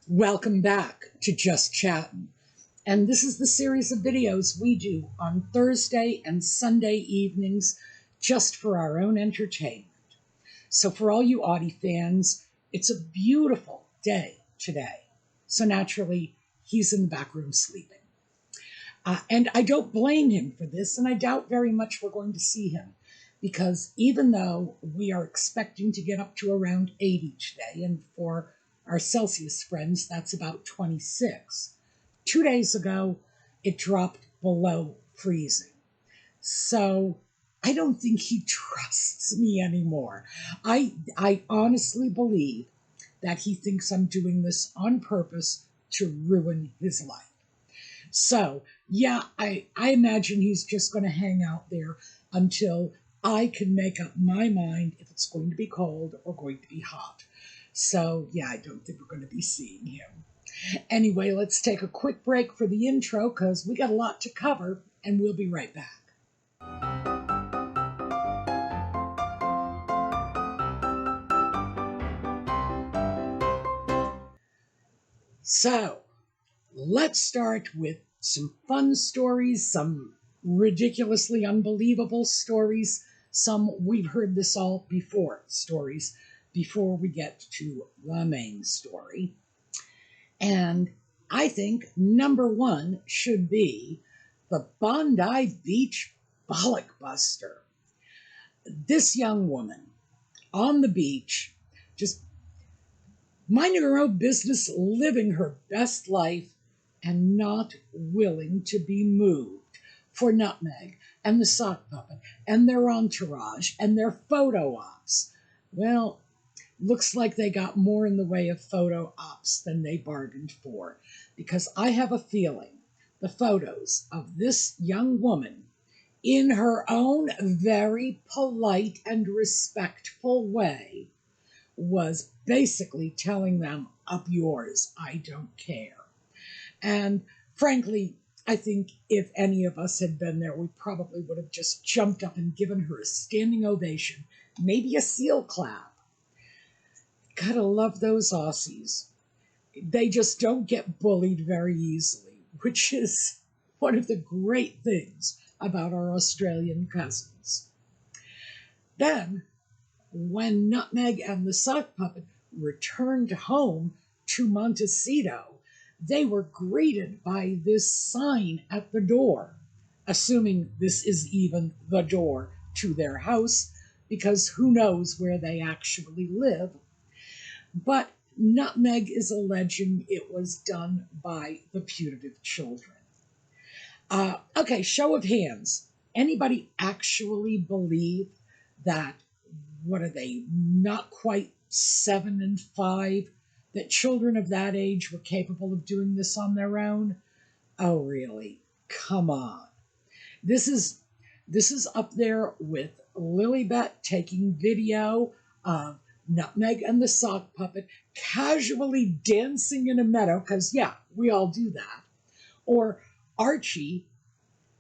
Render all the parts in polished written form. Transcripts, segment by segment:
Welcome back to Just Chattin. And this is the series of videos we do on Thursday and Sunday evenings just for our own entertainment. So for all you Audie fans, it's a beautiful day today. So naturally, he's in the back room sleeping. And I don't blame him for this, and I doubt very much we're going to see him, because even though we are expecting to get up to around 80 today, and for our Celsius friends, that's about 26. 2 days ago, it dropped below freezing. So I don't think he trusts me anymore. I honestly believe that he thinks I'm doing this on purpose to ruin his life. So, yeah, I imagine he's just going to hang out there until I can make up my mind if it's going to be cold or going to be hot. So, yeah, I don't think we're going to be seeing him. Anyway, let's take a quick break for the intro because we got a lot to cover, and we'll be right back. So, let's start with some fun stories, some ridiculously unbelievable stories, some we've heard this all before stories, before we get to the main story. And I think number one should be the Bondi Beach Bollock Buster. This young woman on the beach, just minding her own business, living her best life, and not willing to be moved for Nutmeg and the sock puppet and their entourage and their photo ops. Well, looks like they got more in the way of photo ops than they bargained for, because I have a feeling the photos of this young woman, in her own very polite and respectful way, was basically telling them, up yours, I don't care. And frankly, I think if any of us had been there, we probably would have just jumped up and given her a standing ovation, maybe a seal clap. Gotta love those Aussies. They just don't get bullied very easily, which is one of the great things about our Australian cousins. Then, when Nutmeg and the sock puppet returned home to Montecito, they were greeted by this sign at the door, assuming this is even the door to their house, because who knows where they actually live. But Nutmeg is alleging it was done by the putative children. Okay, show of hands. Anybody actually believe that, what are they, not quite 7 and 5, that children of that age were capable of doing this on their own? Oh, really? Come on. This is up there with Lilybet taking video of Nutmeg and the sock puppet casually dancing in a meadow, because, yeah, we all do that. Or Archie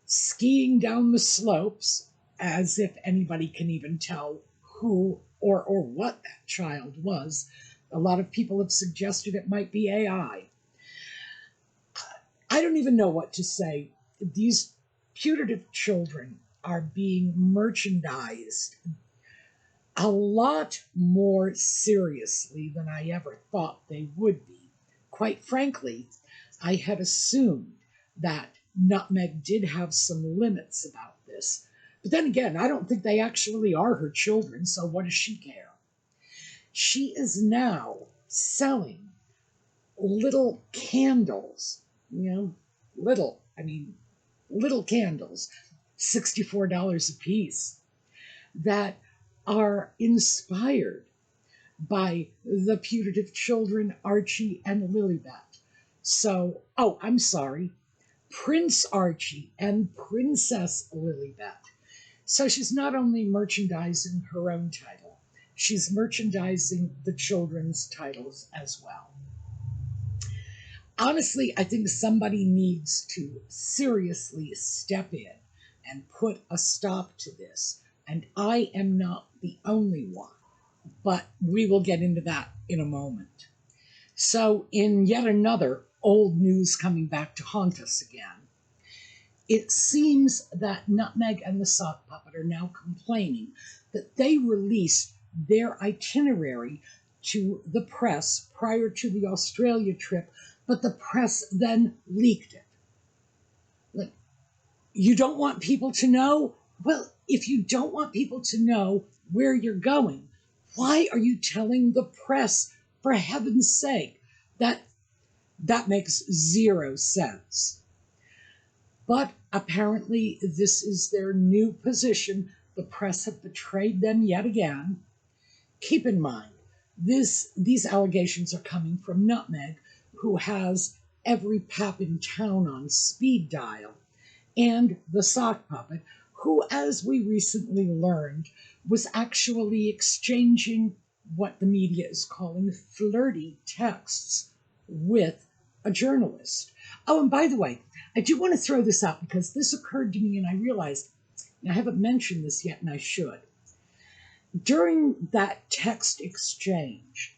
skiing down the slopes, as if anybody can even tell who or what that child was. A lot of people have suggested it might be AI. I don't even know what to say. These putative children are being merchandised a lot more seriously than I ever thought they would be. Quite frankly, I had assumed that Nutmeg did have some limits about this. But then again, I don't think they actually are her children, so what does she care? She is now selling little candles, little candles, $64 a piece, that are inspired by the putative children, Archie and Lilybet. So, I'm sorry, Prince Archie and Princess Lilybet. So she's not only merchandising her own title, she's merchandising the children's titles as well. Honestly, I think somebody needs to seriously step in and put a stop to this. And I am not the only one, but we will get into that in a moment. So, in yet another old news coming back to haunt us again, it seems that Nutmeg and the Sock Puppet are now complaining that they released their itinerary to the press prior to the Australia trip, but the press then leaked it. Like, you don't want people to know? Well, if you don't want people to know where you're going, why are you telling the press, for heaven's sake? That makes zero sense. But apparently this is their new position. The press have betrayed them yet again. Keep in mind, these allegations are coming from Nutmeg, who has every pap in town on speed dial, and the Sock Puppet, who, as we recently learned, was actually exchanging what the media is calling flirty texts with a journalist. Oh, and by the way, I do want to throw this out because this occurred to me and I realized I haven't mentioned this yet and I should. During that text exchange,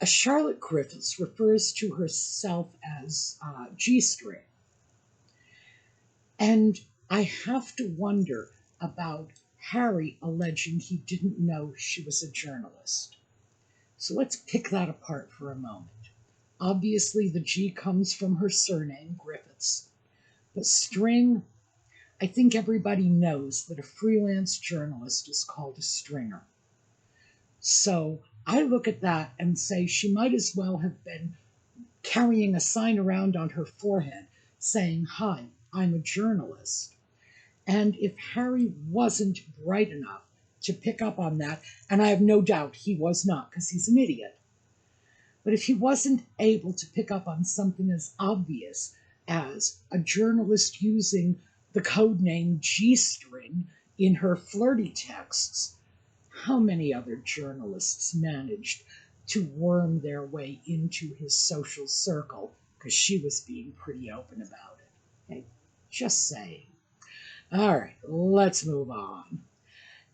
Charlotte Griffiths refers to herself as G-string. And I have to wonder about Harry alleging he didn't know she was a journalist. So let's pick that apart for a moment. Obviously, the G comes from her surname, Griffiths. But string, I think everybody knows that a freelance journalist is called a stringer. So I look at that and say she might as well have been carrying a sign around on her forehead saying, "Hi, I'm a journalist." And if Harry wasn't bright enough to pick up on that, and I have no doubt he was not because he's an idiot, but if he wasn't able to pick up on something as obvious as a journalist using the code name G-string in her flirty texts, how many other journalists managed to worm their way into his social circle because she was being pretty open about it? Okay? Just saying. All right, let's move on.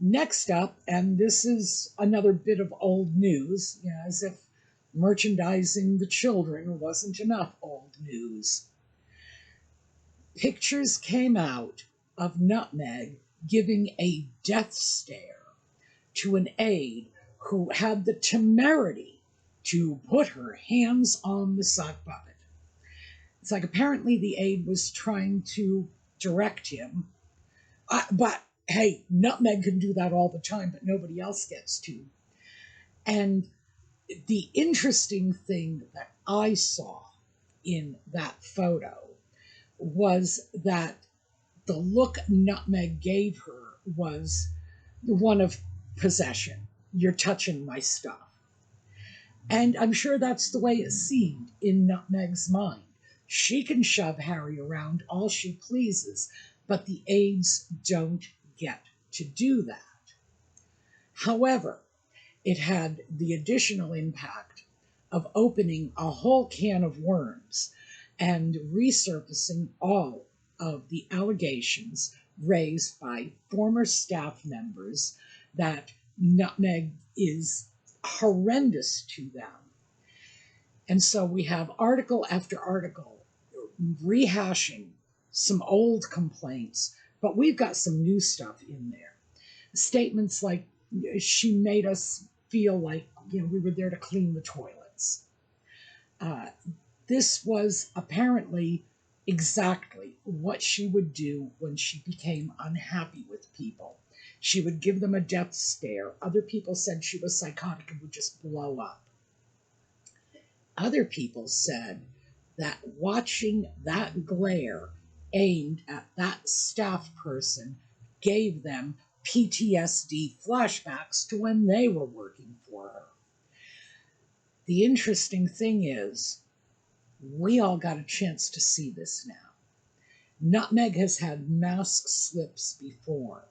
Next up, and this is another bit of old news, as if merchandising the children wasn't enough old news. Pictures came out of Nutmeg giving a death stare to an aide who had the temerity to put her hands on the Sock Puppet. It's like apparently the aide was trying to direct him, but hey, Nutmeg can do that all the time, but nobody else gets to. And the interesting thing that I saw in that photo was that the look Nutmeg gave her was one of possession. You're touching my stuff. And I'm sure that's the way it seemed in Nutmeg's mind. She can shove Harry around all she pleases, but the aides don't get to do that. However, it had the additional impact of opening a whole can of worms and resurfacing all of the allegations raised by former staff members that Nutmeg is horrendous to them. And so we have article after article rehashing some old complaints, but we've got some new stuff in there. Statements like, she made us feel like we were there to clean the toilets. This was apparently exactly what she would do when she became unhappy with people. She would give them a death stare. Other people said she was psychotic and would just blow up. Other people said that watching that glare aimed at that staff person gave them PTSD flashbacks to when they were working for her. The interesting thing is, we all got a chance to see this now. Nutmeg has had mask slips before,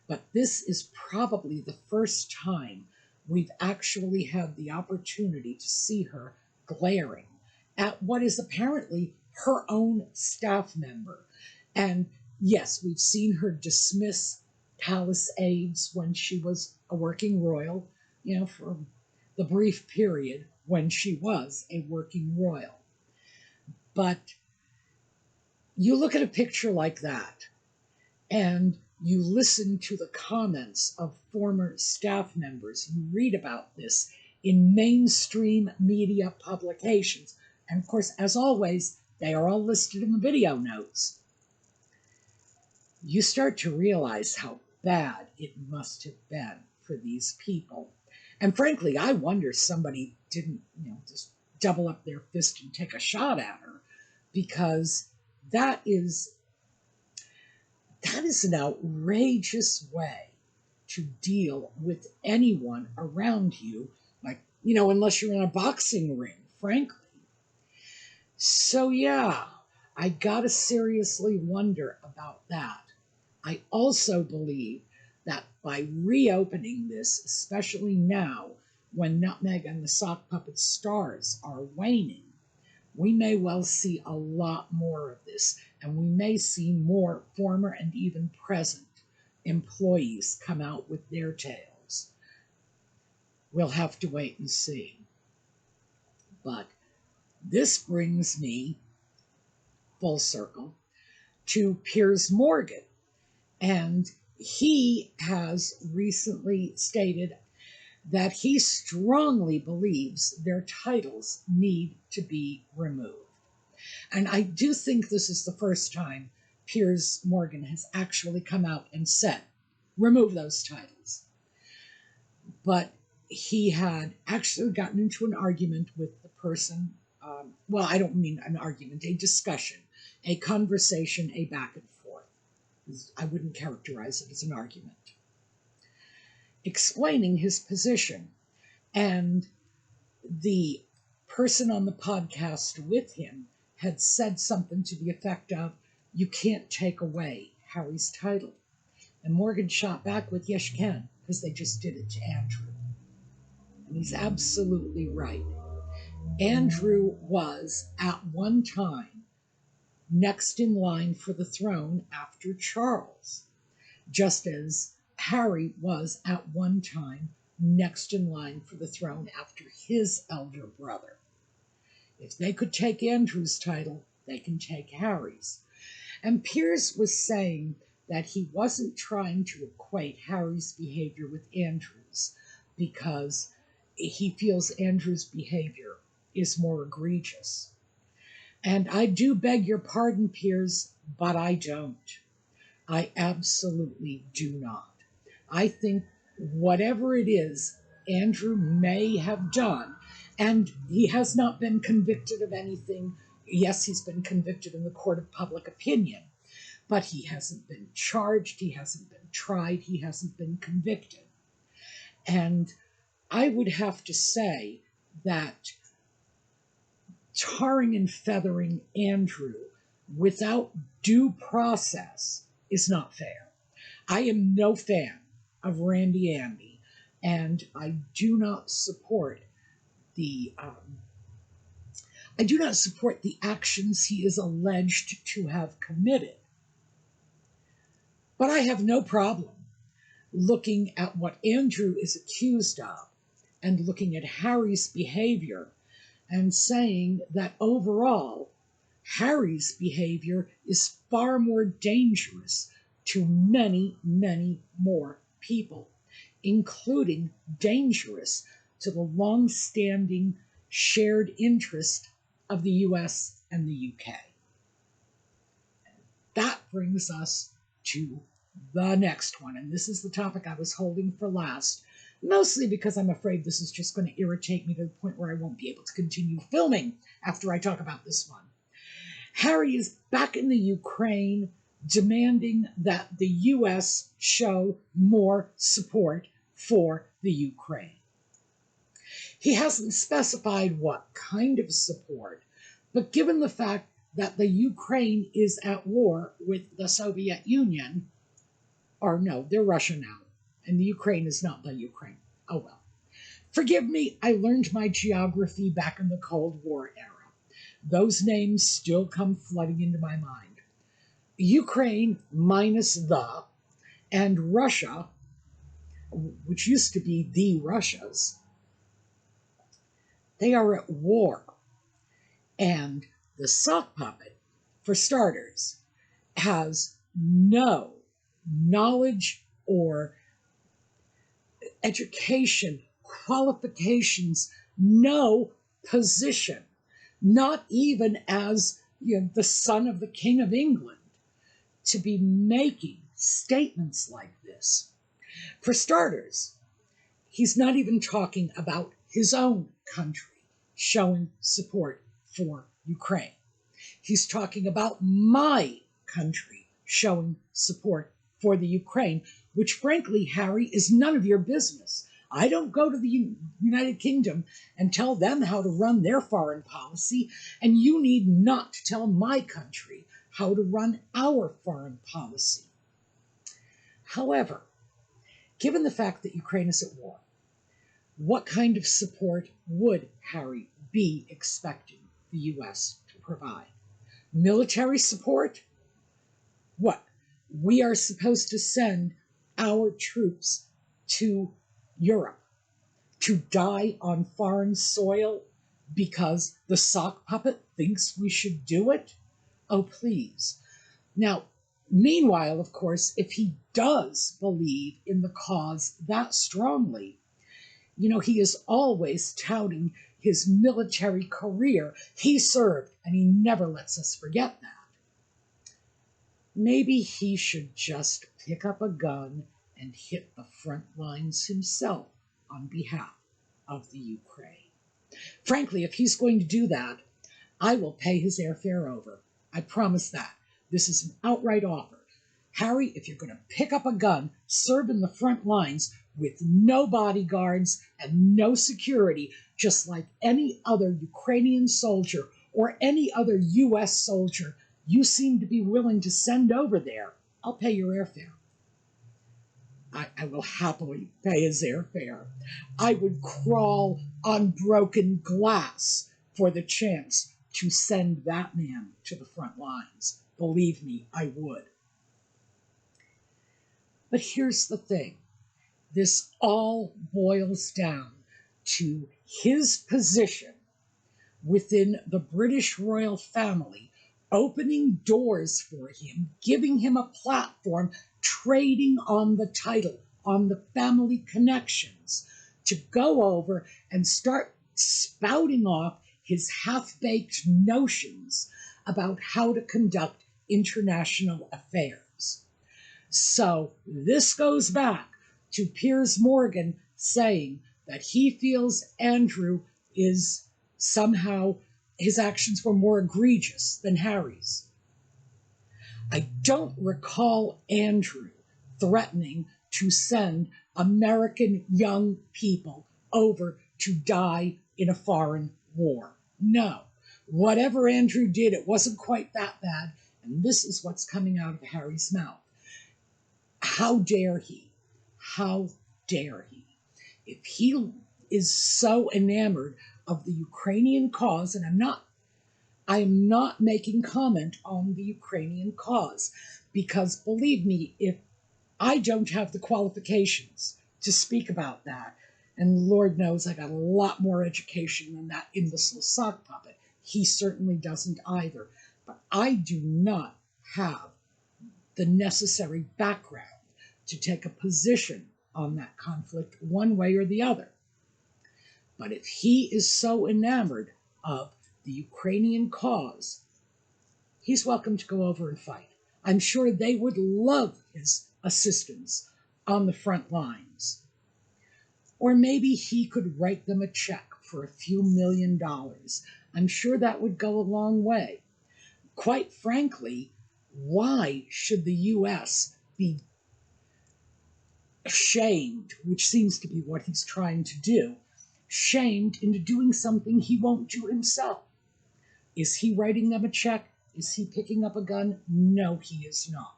but this is probably the first time we've actually had the opportunity to see her glaring at what is apparently her own staff member. And yes, we've seen her dismiss palace aides when she was a working royal, for the brief period when she was a working royal. But you look at a picture like that, and you listen to the comments of former staff members. You read about this in mainstream media publications. And of course, as always, they are all listed in the video notes. You start to realize how bad it must have been for these people. And frankly, I wonder somebody didn't, just double up their fist and take a shot at her, because that is an outrageous way to deal with anyone around you, like, unless you're in a boxing ring, frankly. So yeah, I gotta seriously wonder about that. I also believe that by reopening this, especially now when Nutmeg and the Sock Puppet stars are waning, we may well see a lot more of this, and we may see more former and even present employees come out with their tales. We'll have to wait and see. But this brings me full circle to Piers Morgan, and he has recently stated that he strongly believes their titles need to be removed. And I do think this is the first time Piers Morgan has actually come out and said, remove those titles. But he had actually gotten into an argument with the person, well, I don't mean an argument, a discussion, a conversation, a back and forth. I wouldn't characterize it as an argument. Explaining his position, and the person on the podcast with him had said something to the effect of, you can't take away Harry's title. And Morgan shot back with, yes, you can, because they just did it to Andrew. And he's absolutely right. Andrew was, at one time, next in line for the throne after Charles, just as Harry was at one time next in line for the throne after his elder brother. If they could take Andrew's title, they can take Harry's. And Piers was saying that he wasn't trying to equate Harry's behavior with Andrew's, because he feels Andrew's behavior is more egregious. And I do beg your pardon, Piers, but I don't. I absolutely do not. I think whatever it is Andrew may have done, and he has not been convicted of anything. Yes, he's been convicted in the court of public opinion, but he hasn't been charged, he hasn't been tried, he hasn't been convicted. And I would have to say that tarring and feathering Andrew without due process is not fair. I am no fan of Randy Andy, and I do not support the actions he is alleged to have committed. But I have no problem looking at what Andrew is accused of and looking at Harry's behavior and saying that overall, Harry's behavior is far more dangerous to many, many more people, including dangerous to the long-standing shared interest of the US and the UK. That brings us to the next one, and this is the topic I was holding for last, mostly because I'm afraid this is just going to irritate me to the point where I won't be able to continue filming after I talk about this one. Harry is back in the Ukraine, demanding that the US show more support for the Ukraine. He hasn't specified what kind of support, but given the fact that the Ukraine is at war with the Soviet Union, or no, they're Russia now, and the Ukraine is not the Ukraine. Oh well. Forgive me, I learned my geography back in the Cold War era. Those names still come flooding into my mind. Ukraine minus the, and Russia, which used to be the Russias, They are at war. And the sock puppet, for starters, has no knowledge or education, qualifications, no position, not even as the son of the King of England, to be making statements like this. For starters, he's not even talking about his own country showing support for Ukraine. He's talking about my country showing support for the Ukraine, which frankly, Harry, is none of your business. I don't go to the United Kingdom and tell them how to run their foreign policy, and you need not to tell my country how to run our foreign policy. However, given the fact that Ukraine is at war, what kind of support would Harry be expecting the U.S. to provide? Military support? What? We are supposed to send our troops to Europe to die on foreign soil because the sock puppet thinks we should do it? Oh, please. Now, meanwhile, of course, if he does believe in the cause that strongly, he is always touting his military career. He served, and he never lets us forget that. Maybe he should just pick up a gun and hit the front lines himself on behalf of the Ukraine. Frankly, if he's going to do that, I will pay his airfare over. I promise that. This is an outright offer. Harry, if you're going to pick up a gun, serve in the front lines with no bodyguards and no security, just like any other Ukrainian soldier or any other U.S. soldier you seem to be willing to send over there, I'll pay your airfare. I will happily pay his airfare. I would crawl on broken glass for the chance to send that man to the front lines. Believe me, I would. But here's the thing. This all boils down to his position within the British royal family, opening doors for him, giving him a platform, trading on the title, on the family connections, to go over and start spouting off his half-baked notions about how to conduct international affairs. So this goes back to Piers Morgan saying that he feels Andrew is somehow, his actions were more egregious than Harry's. I don't recall Andrew threatening to send American young people over to die in a foreign war. No. Whatever Andrew did, it wasn't quite that bad, and this is what's coming out of Harry's mouth. How dare he? How dare he? If he is so enamored of the Ukrainian cause, and I am not making comment on the Ukrainian cause, because believe me, if I don't have the qualifications to speak about that, and Lord knows I got a lot more education than that imbecile sock puppet. He certainly doesn't either. But I do not have the necessary background to take a position on that conflict one way or the other. But if he is so enamored of the Ukrainian cause, he's welcome to go over and fight. I'm sure they would love his assistance on the front lines. Or maybe he could write them a check for a few $1 million. I'm sure that would go a long way. Quite frankly, why should the U.S. be shamed, which seems to be what he's trying to do, shamed into doing something he won't do himself? Is he writing them a check? Is he picking up a gun? No, he is not.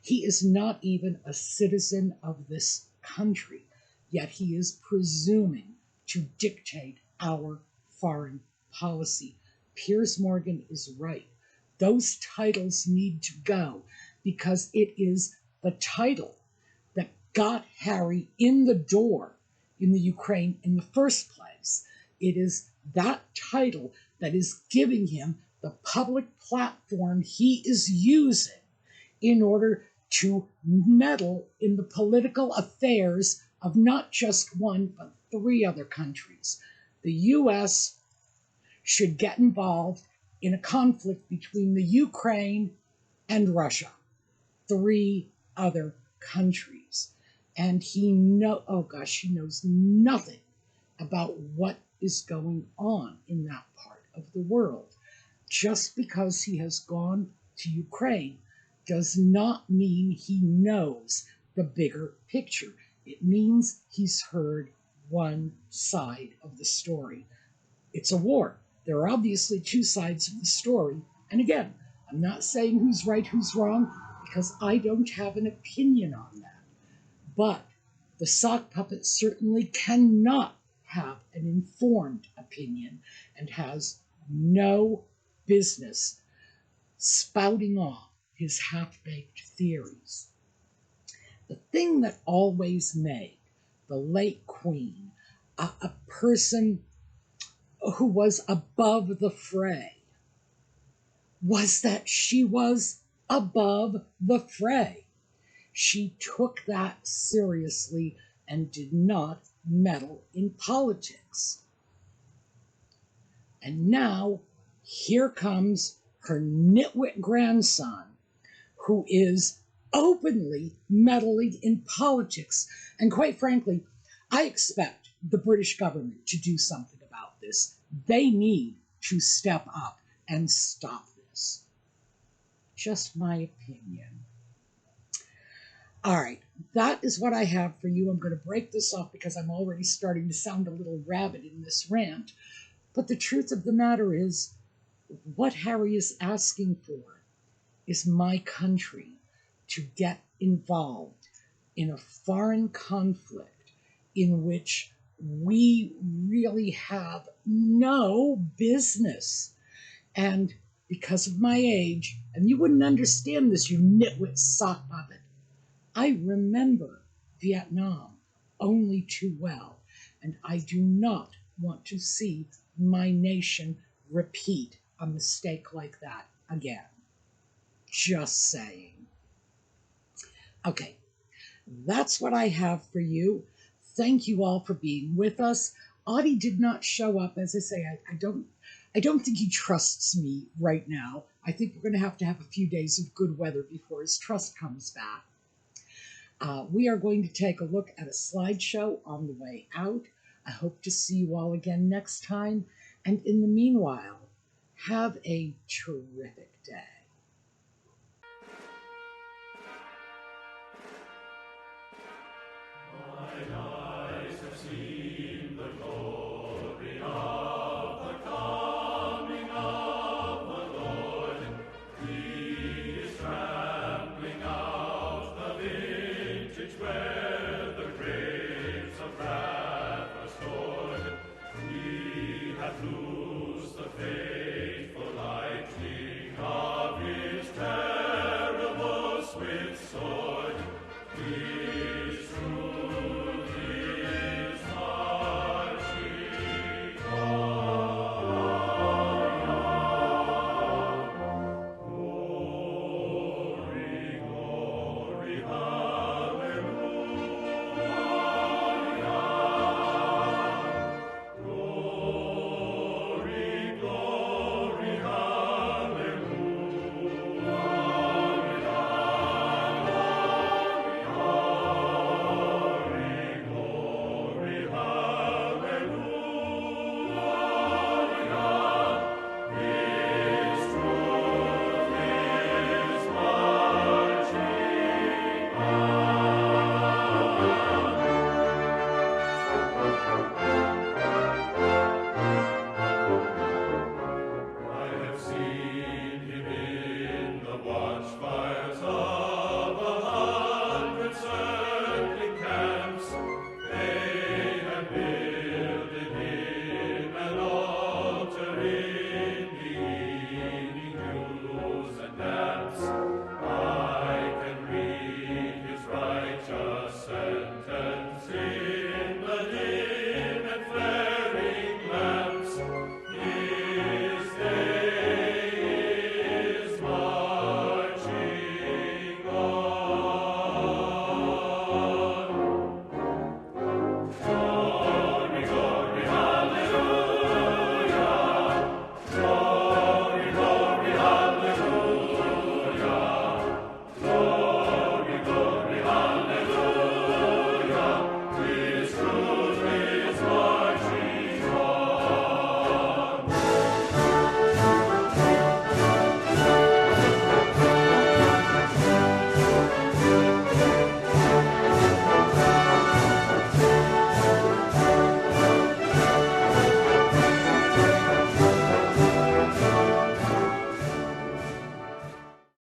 He is not even a citizen of this country, yet he is presuming to dictate our foreign policy. Piers Morgan is right. Those titles need to go, because it is the title that got Harry in the door in the Ukraine in the first place. It is that title that is giving him the public platform he is using in order to meddle in the political affairs of not just one, but 3 other countries. The U.S. should get involved in a conflict between the Ukraine and Russia, 3 other countries. And he knows nothing about what is going on in that part of the world. Just because he has gone to Ukraine does not mean he knows the bigger picture. It means he's heard one side of the story. It's a war. There are obviously 2 sides of the story. And again, I'm not saying who's right, who's wrong, because I don't have an opinion on that. But the sock puppet certainly cannot have an informed opinion and has no business spouting off his half-baked theories. The thing that always made the late Queen a person who was above the fray was that she was above the fray. She took that seriously and did not meddle in politics. And now, here comes her nitwit grandson, who is openly meddling in politics. And quite frankly, I expect the British government to do something about this. They need to step up and stop this. Just my opinion. All right, that is what I have for you. I'm going to break this off because I'm already starting to sound a little rabid in this rant. But the truth of the matter is, what Harry is asking for is my country to get involved in a foreign conflict in which we really have no business. And because of my age, and you wouldn't understand this, you nitwit sock puppet, I remember Vietnam only too well, and I do not want to see my nation repeat a mistake like that again. Just saying. Okay, that's what I have for you. Thank you all for being with us. Audie did not show up. As I say, I don't think he trusts me right now. I think we're going to have a few days of good weather before his trust comes back. We are going to take a look at a slideshow on the way out. I hope to see you all again next time. And in the meanwhile, have a terrific day.